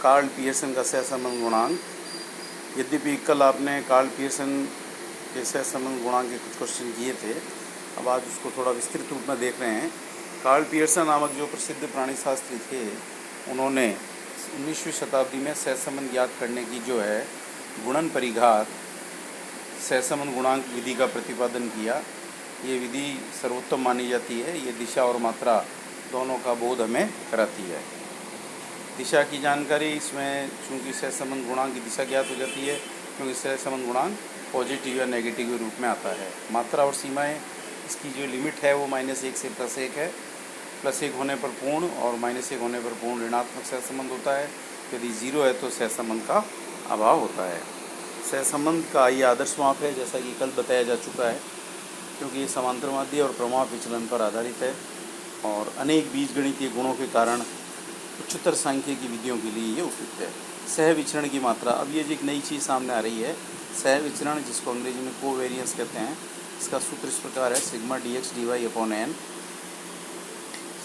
Karl Pearson का सहसंबंध गुणांक। यद्यपि कल आपने कार्ल पियर्सन के सहसंबंध गुणांक के कुछ क्वेश्चन किए थे, अब आज उसको थोड़ा विस्तृत रूप में देख रहे हैं। कार्ल पियर्सन नामक जो प्रसिद्ध प्राणीशास्त्री थे, उन्होंने 19वीं शताब्दी में सहसंबंध ज्ञात करने की जो है गुणन परिघात सहसंबंध गुणांक विधि का प्रतिपादन किया। ये विधि सर्वोत्तम मानी जाती है। ये दिशा और मात्रा दोनों का बोध हमें कराती है। दिशा की जानकारी इसमें, चूँकि सहसंबंध गुणांक की दिशा ज्ञात हो जाती है, क्योंकि सहसंबंध गुणांक पॉजिटिव या नेगेटिव के रूप में आता है। मात्रा और सीमाएं, इसकी जो लिमिट है वो -1 से +1 है। +1 होने पर पूर्ण और -1 होने पर पूर्ण ऋणात्मक सहसंबंध होता है। यदि 0 है तो सहसंबंध का अभाव होता है। सहसंबंध का ये आदर्श माप है, जैसा कि कल बताया जा चुका है, क्योंकि ये समांतर माध्य और प्रमाप विचलन पर आधारित है और अनेक बीजगणितीय गुणों के कारण उच्चतर सांख्यिकी विधियों के लिए ये उपयुक्त है। सह विचरण की मात्रा, अब ये जो एक नई चीज़ सामने आ रही है, सह विचरण, जिसको अंग्रेजी में कोवेरियंस कहते हैं। इसका सूत्र इस प्रकार है, sigma dx dy upon n।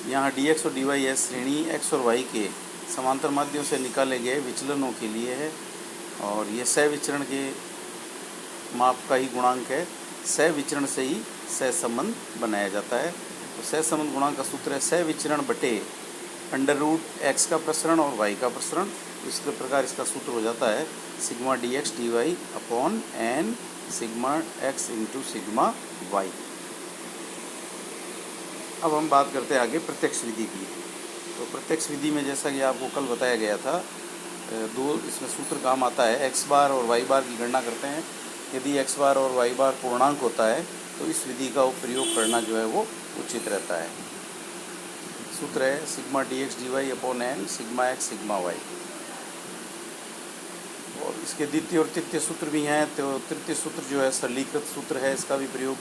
यहाँ dx और dy है श्रेणी x और y के समांतर माध्यों से निकाले गए विचलनों के लिए है, और ये सह विचरण के माप का ही गुणांक है। सह विचरण से ही सहसंबंध बनाया जाता है। तो सहसंबंध गुणांक का सूत्र है सह विचरण बटे √x का प्रसरण और y का प्रसरण। इस प्रकार इसका सूत्र हो जाता है sigma dx dy upon n sigma x into sigma y। अब हम बात करते हैं आगे प्रत्यक्ष विधि की। तो प्रत्यक्ष विधि में, जैसा कि आपको कल बताया गया था, दो इसमें सूत्र काम आता है। x बार और y बार की गणना करते हैं। यदि x बार और y बार पूर्णांक होता है तो इस विधि का प्रयोग करना जो है वो उचित रहता है। सूत्र है sigma dx dy upon n sigma x sigma y। और इसके द्वितीय और तृतीय सूत्र भी हैं। तो तृतीय सूत्र जो है सरलीकृत सूत्र है, इसका भी प्रयोग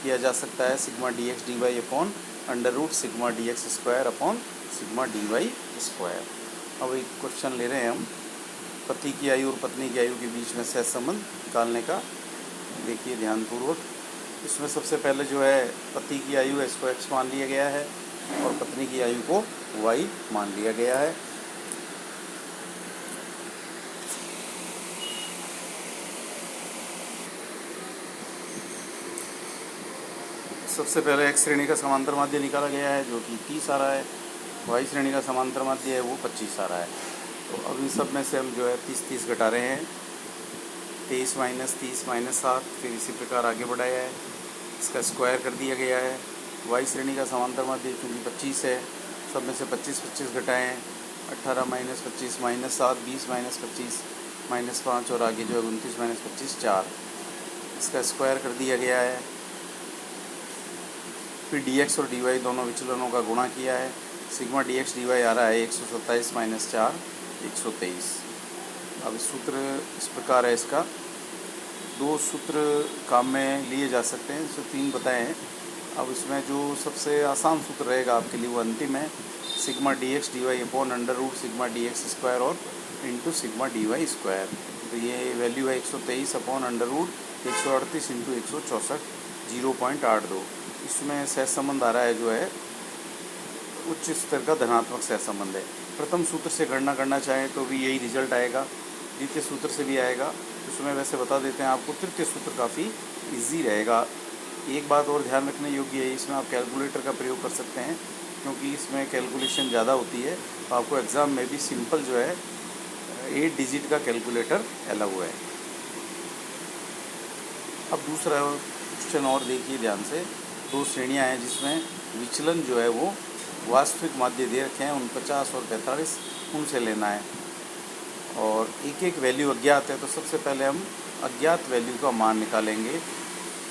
किया जा सकता है, sigma dx dy upon √ sigma dx square upon sigma dy square. अब एक क्वेश्चन ले रहे हैं हम, पति की आयु और पत्नी की आयु के बीच में सहसंबंध निकालने का। देखिए ध्यानपूर्वक, इसमें सबसे पहले जो है पति की आयु है, इसको x मान लिया गया है, और पत्नी की आयु को y मान लिया गया है। सबसे पहले x श्रेणी का समांतर माध्य निकाला गया है, जो कि 30 आ रहा है। y श्रेणी का समांतर माध्य है, वो 25 आ रहा है। तो अब इन सब में से हम जो है 30 घटा रहे हैं। 23 - 30 - 7, फिर इसी प्रकार आगे बढ़ाया है। इसका स्क्वायर कर दिया गया है। y श्रेणी का समांतर माध्य चूँकि 25 है, सब में से 25 घटाए हैं। 18 - 25 - 7, 20 - 25 -5, और आगे जो है 29 - 25 4। इसका स्क्वायर कर दिया गया है। फिर dx और dy दोनों विचलनों का गुणा किया है। सिग्मा dx dy आ रहा है 127 - 4 123। अब सूत्र इस प्रकार है, इसका 2 सूत्र काम में लिए जा सकते हैं, इसमें 3 बताए हैं। अब इसमें जो सबसे आसान सूत्र रहेगा आपके लिए वो अंतिम है, sigma dx dy upon √ sigma dx square और इंटू सिग्मा dy स्क्वायर। तो ये वैल्यू है 123 अपॉन √ 138 इंटू 164 0.82। इसमें सहसंबंध आ रहा है जो है उच्च स्तर का धनात्मक सहसंबंध है। प्रथम सूत्र से गणना करना चाहें तो भी यही रिजल्ट आएगा, द्वितीय सूत्र से भी आएगा। उसमें वैसे बता देते हैं आपको, तृतीय सूत्र काफ़ी इजी रहेगा। एक बात और ध्यान रखने योग्य है, इसमें आप कैलकुलेटर का प्रयोग कर सकते हैं, क्योंकि इसमें कैलकुलेशन ज़्यादा होती है। तो आपको एग्ज़ाम में भी सिंपल जो है 8 डिजिट का कैलकुलेटर अलाउ है। अब दूसरा क्वेश्चन और देखिए ध्यान से। 2 श्रेणियाँ हैं जिसमें विचलन जो है वो वास्तविक माध्य दे रखे हैं, 49 और 45, उनसे लेना है। और एक एक वैल्यू अज्ञात है, तो सबसे पहले हम अज्ञात वैल्यू का मान निकालेंगे।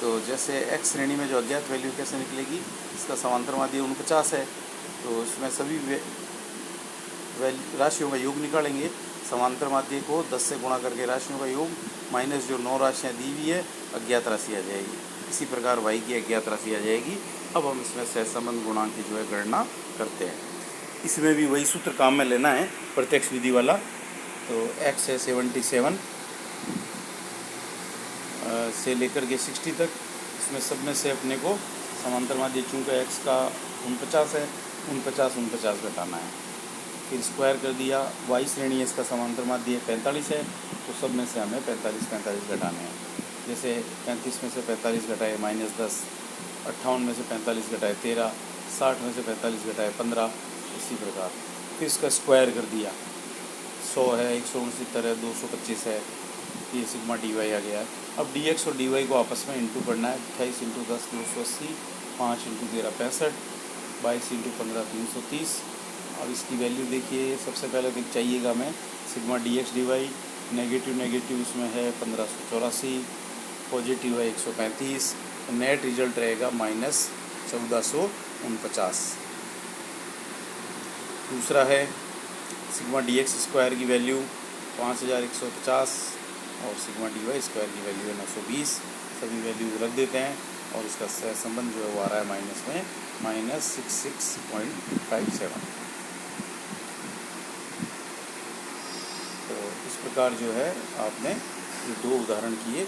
तो जैसे x श्रेणी में जो अज्ञात वैल्यू कैसे निकलेगी, इसका समांतर माध्य 49 है, तो इसमें सभी राशियों का योग निकालेंगे। समांतर माध्य को 10 से गुणा करके राशियों का योग माइनस जो 9 राशियाँ दी हुई है, अज्ञात राशि आ जाएगी। इसी प्रकार y की अज्ञात राशि आ जाएगी। अब हम इसमें सहसंबंध गुणांक की जो है गणना करते हैं। इसमें भी वही सूत्र काम में लेना है, प्रत्यक्ष विधि वाला। तो x है 77 से लेकर के 60 तक, इसमें सब में से अपने को समांतर माध्य चूँकि x का 49 है, 49 घटाना है। फिर स्क्वायर कर दिया। वाई श्रेणी इसका समांतर माध्य 45 है, तो सब में से हमें 45 घटाने हैं। जैसे 35 में से 45 घटाए -10, 58 में से 45 घटाए 13, 60 में से 45 घटाए 15, इसी प्रकार। फिर इसका स्क्वायर कर दिया। 100 है, 169 है, 225 है, ये सिग्मा डी वाई आ गया है। अब डी एक्स और डी वाई को आपस में इंटू करना है। 28 × 10 280, 5 × 13 65, 22 × 15 330। अब इसकी वैल्यू देखिए, सबसे पहले देख चाहिएगा हमें sigma D X D Y. Negative इसमें है 1584, पॉजिटिव है 135, नेट रिजल्ट रहेगा -1449। दूसरा है सिग्मा डी एक्स स्क्वायर की वैल्यू 5150 और सिग्मा डी वाई स्क्वायर की वैल्यू है 920। सभी वैल्यूज रख देते हैं और इसका सहसंबंध जो है वो आ रहा है माइनस में -66.57। तो इस प्रकार जो है आपने ये 2 उदाहरण किए